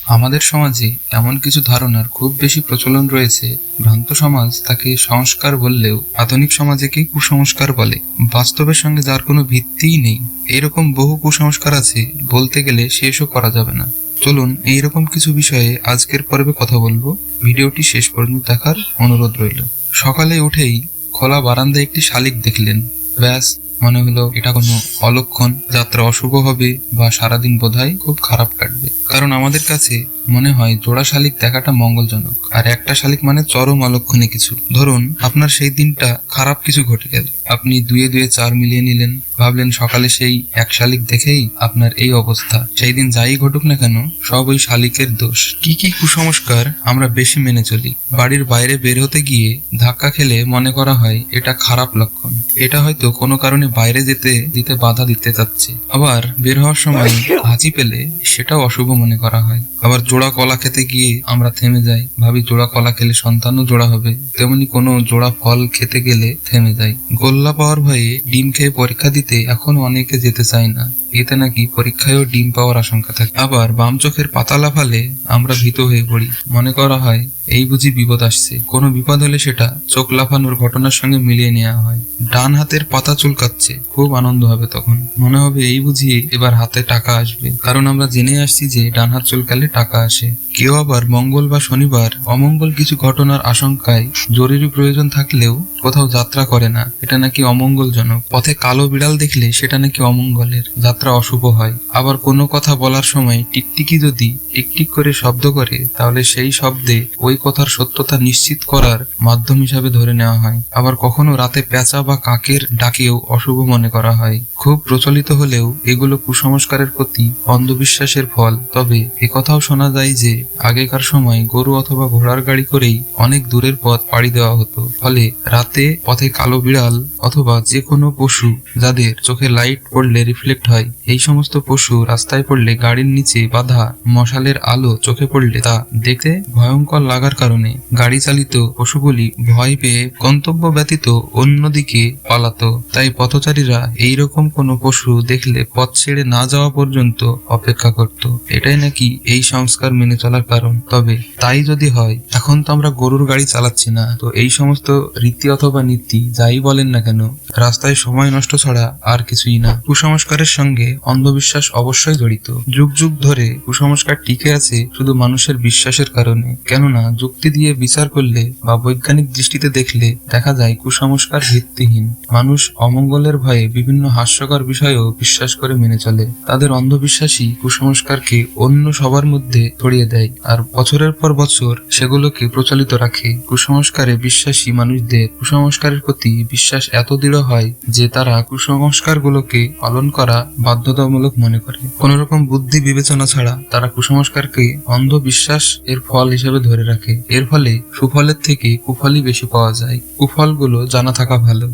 আমাদের সমাজে এমন কিছু ধারণার খুব বেশি প্রচলন রয়েছে, ভ্রান্ত সমাজ তাকে সংস্কার বললেও আধুনিক সমাজে কুসংস্কার বলে, বাস্তবের সঙ্গে যার কোনো ভিত্তিই নেই। এরকম বহু কুসংস্কার আছে, বলতে গেলে শেষও করা যাবে না। চলুন এইরকম কিছু বিষয়ে আজকের পর্বে কথা বলবো। ভিডিওটি শেষ পর্যন্ত দেখার অনুরোধ রইল। সকালে উঠেই খোলা বারান্দায় একটি শালিক দেখলেন, ব্যাস মনে হলো এটা কোনো অলক্ষণ, যাত্রা অশুভ হবে বা সারাদিন বোধহয় খুব খারাপ কাটবে। কারণ আমাদের কাছে মনে হয় জোড়া শালিক দেখাটা মঙ্গলজনক, আর একটা শালিক মানে চরম অলক্ষণে কিছু। ধরুন আপনার সেই দিনটা খারাপ কিছু ঘটে গেল, আপনি দুয়ে দুয়ে 4 মিলিয়ে নিলেন, ভাবলেন সকালে সেই এক শালিক দেখেই আপনার এই অবস্থা। সেই দিন যাই ঘটুক না কেন সব ওই শালিকের দোষ। কি কি কুসংস্কার আমরা বেশি মেনে চলি? বাড়ির বাইরে বের হতে গিয়ে ধাক্কা খেলে মনে করা হয় এটা খারাপ লক্ষণ, এটা হয়তো কোনো কারণে বাইরে যেতে দিতে বাধা দিতে চাচ্ছে। আবার বের হওয়ার সময় হাঁচি পেলে সেটাও অশুভ মনে করা হয়। আবার জোড়া কলা খেতে গিয়ে আমরা থেমে যাই, ভাবি জোড়া কলা খেলে সন্তানও জোড়া হবে। তেমনি কোনো জোড়া ফল খেতে গেলে থেমে যাই। গোল্লা পাওয়ার ভয়ে ডিম খেয়ে পরীক্ষা দিতে এখন অনেকে যেতে চায় না, এতে নাকি পরীক্ষায়ও ডিম পাওয়ার আশঙ্কা থাকে। আবার বাম চোখের পাতা লাফালে আমরা ভীত হয়ে পড়ি, মনে করা হয় এই বুঝি বিপদ আসছে। কোনো বিপদ হলে সেটা চোখ লাফানোর ঘটনার সঙ্গে মিলিয়ে নেওয়া হয়। ডান হাতের পাতা চুলকাচ্ছে, খুব আনন্দ হবে, তখন মনে হবে এই বুঝি এবার হাতে টাকা আসবে, কারণ আমরা জেনে আসছি যে ডান হাত চুলকালে টাকা আসে। কেউ আবার মঙ্গল বা শনিবার অমঙ্গল কিছু ঘটনার আশঙ্কায় জরুরি প্রয়োজন থাকলেও কোথাও যাত্রা করে না, এটা নাকি অমঙ্গলজনক। পথে কালো বিড়াল দেখলে সেটা নাকি অমঙ্গলের, যাত্রা অশুভ হয়। আবার কোনো কথা বলার সময় টিকটিকি যদি টিকটিক করে শব্দ করে, তাহলে সেই শব্দে ওই কথার সত্যতা নিশ্চিত করার মাধ্যম হিসাবে ধরে নেওয়া হয়। আবার কখনো রাতে পেঁচা বা কাকের ডাকেও অশুভ মনে করা হয়। খুব প্রচলিত হলেও এগুলো কুসংস্কারের প্রতি অন্ধবিশ্বাসের ফল। তবে একথাও শোনা যায় যে আগেকার সময় গরু অথবা ঘোড়ার গাড়ি করেই অনেক দূরের পথ পাড়ি দেওয়া হতো, ফলে রাতে পথে কালো বিড়াল অথবা যে কোনো পশু যাদের চোখে লাইট পড়লে রিফ্লেক্ট হয়, এই সমস্ত পশু রাস্তায় পড়লে গাড়ির নিচে বাঁধা মশালের আলো চোখে পড়লে তা দেখতে ভয়ঙ্কর লাগার কারণে গাড়ি চালিত পশুগুলি ভয় পেয়ে গন্তব্য ব্যতীত অন্যদিকে পালাতো। তাই পথচারীরা এইরকম কোনো পশু দেখলে পথ ছেড়ে না যাওয়া পর্যন্ত অপেক্ষা করত। এটাই নাকি এই সংস্কার মেনে চলার কারণ। তবে তাই যদি হয়, এখন তো আমরা গরুর গাড়ি চালাচ্ছি না, তো এই সমস্ত রীতি অথবা নীতি যাই বলেন না কেন, রাস্তায় সময় নষ্ট ছাড়া আর কিছুই না। কুসংস্কারের সঙ্গে অন্ধবিশ্বাস অবশ্যই জড়িত। যুগ যুগ ধরে কুসংস্কার টিকে আছে শুধু মানুষের বিশ্বাসের কারণে। কেননা যুক্তি দিয়ে বিচার করলে বা বৈজ্ঞানিক দৃষ্টিতে দেখলে দেখা যায় কুসংস্কার ভিত্তিহীন। মানুষ অমঙ্গলের ভয়ে বিভিন্ন হাস্যকর বিষয়েও বিশ্বাস করে মেনে চলে। তাদের অন্ধবিশ্বাসী কুসংস্কারকে অন্য সবার মধ্যে ছড়িয়ে দেয় আর বছরের পর বছর সেগুলোকে প্রচলিত রাখে। কুসংস্কারে বিশ্বাসী মানুষদের কুসংস্কারের প্রতি বিশ্বাস এত দৃঢ় হয় যে তারা কুসংস্কারগুলোকে পালন করা বাধ্যতামূলক মনে করে। কোন রকম বুদ্ধি বিবেচনা ছাড়া তারা কুসংস্কারকে অন্ধবিশ্বাস এর ফল হিসেবে ধরে রাখে। এর ফলে সুফলের থেকে কুফলই বেশি পাওয়া যায়। কুফলগুলো জানা থাকা ভালো।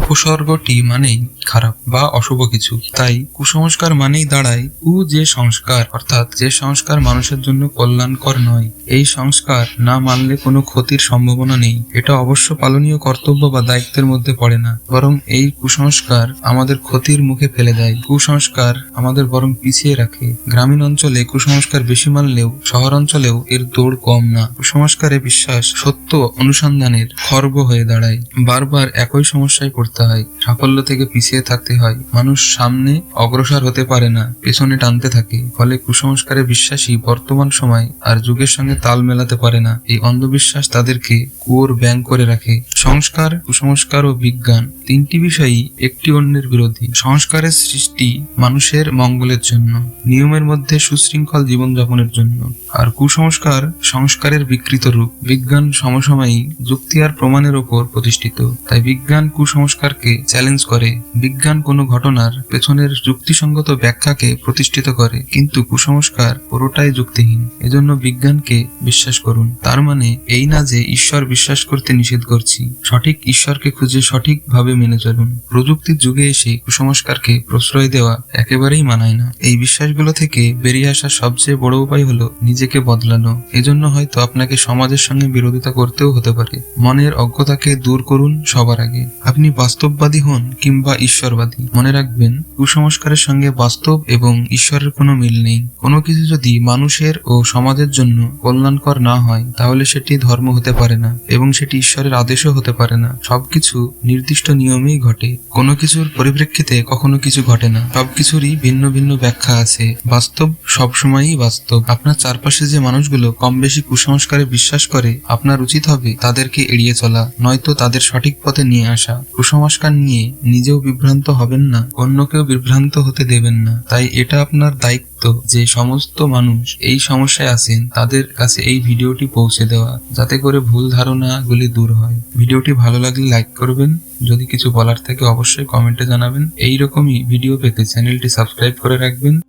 উপসর্গটি মানেই খারাপ বা অশুভ কিছু, তাই কুসংস্কার মানেই দাঁড়ায় যে সংস্কার, অর্থাৎ যে সংস্কার মানুষের জন্য কল্যাণকর নয়। এই সংস্কার না মানলে কোনো ক্ষতির সম্ভাবনা নেই, এটা অবশ্য পালনীয় কর্তব্য বা দায়িত্বের মধ্যে পড়ে না, বরং এই কুসংস্কার আমাদের ক্ষতির মুখে ফেলে দেয়। কুসংস্কার আমাদের বরং পিছিয়ে রাখে। গ্রামীণ অঞ্চলে কুসংস্কার বেশি মানলেও শহর অঞ্চলেও এর দৌড় কম না। কুসংস্কারে বিশ্বাস সত্য অনুসন্ধানের খর্ব হয়ে দাঁড়ায়। বারবার একই সমস্যায় পড়তে হয়, সাফল্য থেকে পিছিয়ে থাকতে হয়। মানুষ সামনে অগ্রসর হতে পারে না, পেছনে টানতে থাকে। ফলে কুসংস্কারে বিশ্বাসী বর্তমান সময় আর যুগের সঙ্গে তাল মেলাতে পারে না। এই অন্ধবিশ্বাস তাদেরকে কুয়োর ব্যাং করে রাখে। সংস্কার, কুসংস্কার ও বিজ্ঞান তিনটি বিষয়ই একটি অন্যের বিরোধী। সংস্কারের সৃষ্টি মানুষের মঙ্গলের জন্য, নিয়মের মধ্যে সুশৃঙ্খল জীবনযাপনের জন্য, আর কুসংস্কার সংস্কারের বিকৃত রূপ। বিজ্ঞান সমসাময়িক যুক্তি আর প্রমাণের উপর প্রতিষ্ঠিত, তাই বিজ্ঞান কুসংস্কারকে চ্যালেঞ্জ করে। বিজ্ঞান কোনো ঘটনার পেছনের যুক্তিসঙ্গত ব্যাখ্যাকে প্রতিষ্ঠিত করে, কিন্তু কুসংস্কার পুরোটাই যুক্তিহীন। এজন্য বিজ্ঞানকে বিশ্বাস করুন। তার মানে এই না যে ঈশ্বর বিশ্বাস করতে নিষেধ করছি, সঠিক ঈশ্বরকে খুঁজে সঠিকভাবে মেনে চলুন। প্রযুক্তির যুগে এসে কুসংস্কারকে প্রশ্রয় দেওয়া একেবারেই মানায় না। এই বিশ্বাসগুলো থেকে বেরিয়ে আসার সবচেয়ে বড় উপায় হলো নিজেকে বদলানো। এজন্য হয়তো আপনাকে আপনাকে সমাজের সঙ্গে বিরোধিতা করতেও হতে পারে। মনের অজ্ঞতাকে দূর করুন সবার আগে। আপনি বাস্তববাদী হন কিংবা ঈশ্বরবাদী, মনে রাখবেন কুসংস্কারের সঙ্গে বাস্তব এবং ঈশ্বরের কোনো মিল নেই। কোনো কিছু যদি মানুষের ও সমাজের জন্য কল্যাণকর না হয় তাহলে সেটি ধর্ম হতে পারে না এবং সেটি ঈশ্বরের আদেশও হতে পারে না। সবকিছু নির্দিষ্ট নিয়মেই ঘটে, কোনো কিছুর পরিপ্রেক্ষিতে কখনো কিছু ঘটে না। সবকিছুরই ভিন্ন ভিন্ন ব্যাখ্যা আছে। বাস্তব সবসময়ই বাস্তব। আপনার চারপাশে যে মানুষগুলো কম বেশি কুসংস্কারে বিশ্বাস করে, আপনার উচিত হবে তাদেরকে এড়িয়ে চলা, নয়তো তাদের সঠিক পথে নিয়ে আসা। কুসংস্কার নিয়ে নিজেও বিভ্রান্ত হবেন না, অন্যকেও বিভ্রান্ত হতে দেবেন না। তাই এটা আপনার দায়িত্ব যে সমস্ত মানুষ এই সমস্যায় আছেন তাদের কাছে এই ভিডিওটি পৌঁছে দেওয়া, যাতে করে ভুল ধারণাগুলি দূর হয়। ভিডিওটি ভালো লাগলে লাইক করবেন, যদি কিছু বলার থাকে অবশ্যই কমেন্টে জানাবেন। এইরকমই ভিডিও পেতে চ্যানেলটি সাবস্ক্রাইব করে রাখবেন।